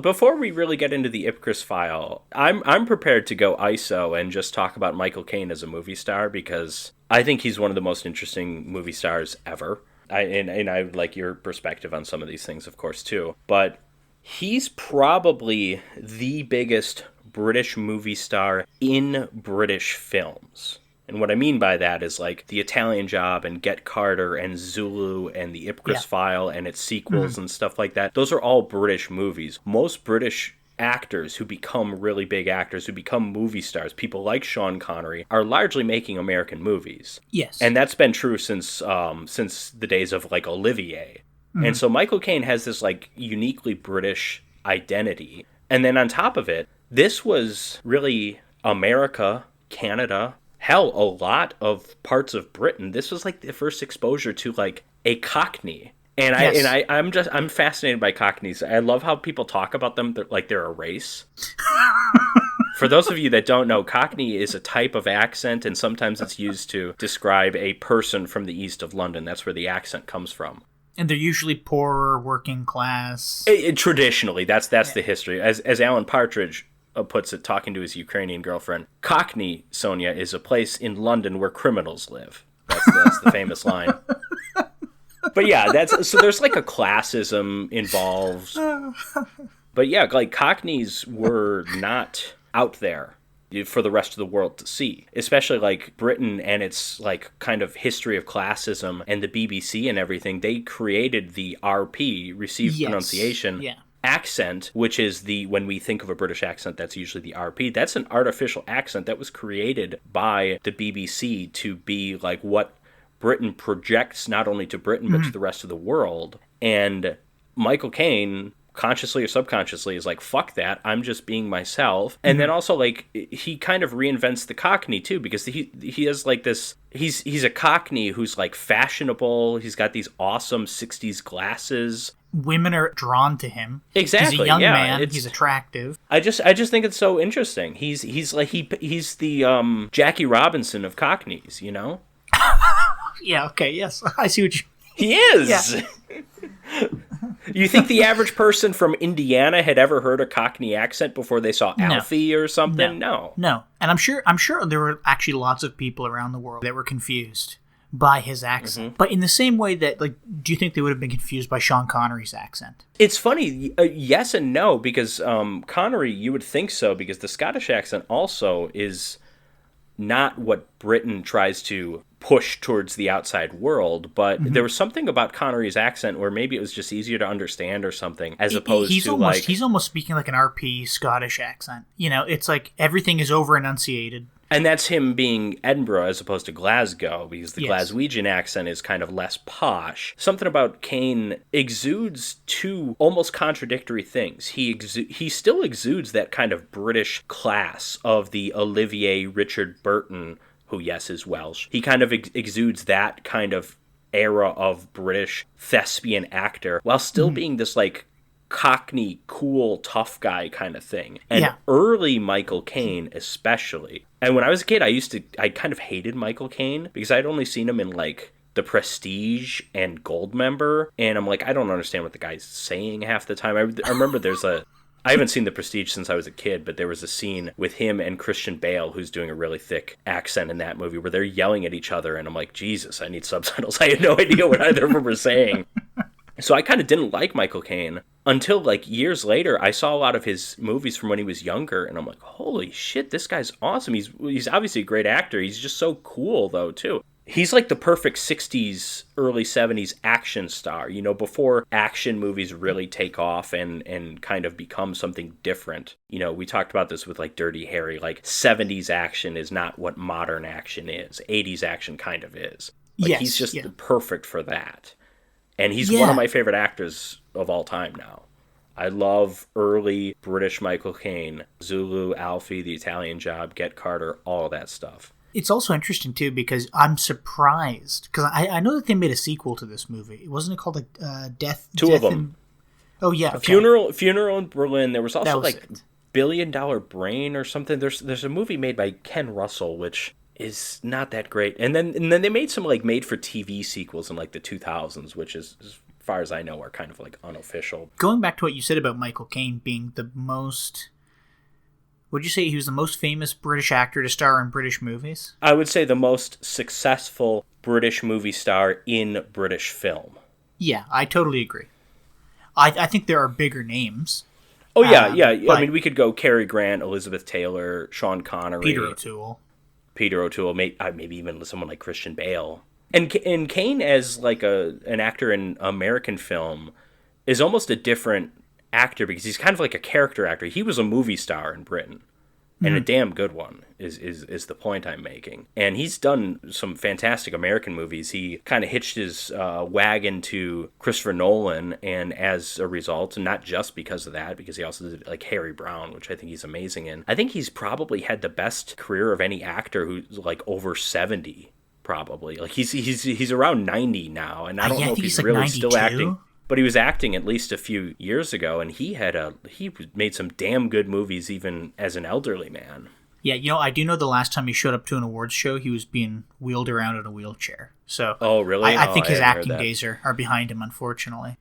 Before we really get into the Ipcris file, I'm prepared to go ISO and just talk about Michael Caine as a movie star because I think he's one of the most interesting movie stars ever. I like your perspective on some of these things, of course, too. But he's probably the biggest British movie star in British films. And what I mean by that is like The Italian Job and Get Carter and Zulu and The Ipcris File and its sequels and stuff like that. Those are all British movies. Most British actors who become really big actors, who become movie stars, people like Sean Connery, are largely making American movies. Yes. And that's been true since the days of like Olivier. And so Michael Caine has this like uniquely British identity. And then on top of it, this was really America, Canada, hell, a lot of parts of Britain. This was like the first exposure to like a cockney. And I'm fascinated by cockneys. I love how people talk about them like they're a race. For those of you that don't know, cockney is a type of accent, and sometimes it's used to describe a person from the east of London. That's where the accent comes from. And they're usually poorer, working class. Traditionally, that's the history. As Alan Partridge puts it, talking to his Ukrainian girlfriend, Cockney, Sonia, is a place in London where criminals live. That's the famous line. But yeah, so there's like a classism involved. But yeah, like Cockneys were not out there for the rest of the world to see, especially like Britain and its like kind of history of classism and the BBC and everything. They created the RP, received pronunciation. Accent, which is when we think of a British accent, that's usually the RP. That's an artificial accent that was created by the BBC to be like what Britain projects not only to Britain but to the rest of the world. And Michael Caine, consciously or subconsciously, is like, fuck that, I'm just being myself. And then also like he kind of reinvents the cockney too, because he has like this, he's a cockney who's like fashionable. He's got these awesome 60s glasses. Women are drawn to him. Exactly. He's a young man. He's attractive. I just think it's so interesting. He's the Jackie Robinson of cockneys, you know? Yeah, okay, yes. I see what you... He is! Yeah. You think the average person from Indiana had ever heard a Cockney accent before they saw Alfie or something? No. And I'm sure there were actually lots of people around the world that were confused by his accent. But in the same way that, like, do you think they would have been confused by Sean Connery's accent? It's funny, yes and no, because Connery, you would think so, because the Scottish accent also is not what Britain tries to push towards the outside world, but there was something about Connery's accent where maybe it was just easier to understand or something, as opposed to like... He's almost speaking like an RP Scottish accent. You know, it's like everything is over-enunciated. And that's him being Edinburgh as opposed to Glasgow, because the Glaswegian accent is kind of less posh. Something about Caine exudes two almost contradictory things. He still exudes that kind of British class of the Olivier Richard Burton, who, yes, is Welsh. He kind of exudes that kind of era of British thespian actor, while still being this, like, Cockney, cool, tough guy kind of thing. And early Michael Caine, especially. And when I was a kid, I kind of hated Michael Caine because I'd only seen him in, like, The Prestige and Goldmember. And I'm like, I don't understand what the guy's saying half the time. I remember I haven't seen The Prestige since I was a kid, but there was a scene with him and Christian Bale, who's doing a really thick accent in that movie, where they're yelling at each other, and I'm like, Jesus, I need subtitles. I had no idea what either of them were saying. So I kind of didn't like Michael Caine until, like, years later. I saw a lot of his movies from when he was younger, and I'm like, holy shit, this guy's awesome. He's obviously a great actor. He's just so cool, though, too. He's like the perfect 60s, early 70s action star, you know, before action movies really take off and kind of become something different. You know, we talked about this with, like, Dirty Harry. Like, 70s action is not what modern action is. 80s action kind of is. Like, he's just perfect for that. And he's one of my favorite actors of all time now. I love early British Michael Caine, Zulu, Alfie, The Italian Job, Get Carter, all of that stuff. It's also interesting, too, because I'm surprised. Because I know that they made a sequel to this movie. Wasn't it called, like, Death? Two of them. Oh, yeah. Okay. Funeral in Berlin. There was also, like, Billion Dollar Brain or something. There's a movie made by Ken Russell, which is not that great. And then they made some, like, made-for-TV sequels in, like, the 2000s, which is far as I know, are kind of like unofficial. Going back to what you said about Michael Caine being the most... Would you say he was the most famous British actor to star in British movies? I would say the most successful British movie star in British film. Yeah, I totally agree. I think there are bigger names. Oh, yeah. I mean, we could go Cary Grant, Elizabeth Taylor, Sean Connery. Peter O'Toole, maybe even someone like Christian Bale. And Caine as like an actor in American film is almost a different actor because he's kind of like a character actor. He was a movie star in Britain, and a damn good one is the point I'm making. And he's done some fantastic American movies. He kind of hitched his wagon to Christopher Nolan, and as a result, and not just because of that, because he also did like Harry Brown, which I think he's amazing in. I think he's probably had the best career of any actor who's like over 70. Probably like he's around 90 now, and I don't know if he's really 92? Still acting. But he was acting at least a few years ago, and he made some damn good movies even as an elderly man. Yeah, I do know the last time he showed up to an awards show, he was being wheeled around in a wheelchair. So, oh really? I think his acting days are behind him, unfortunately.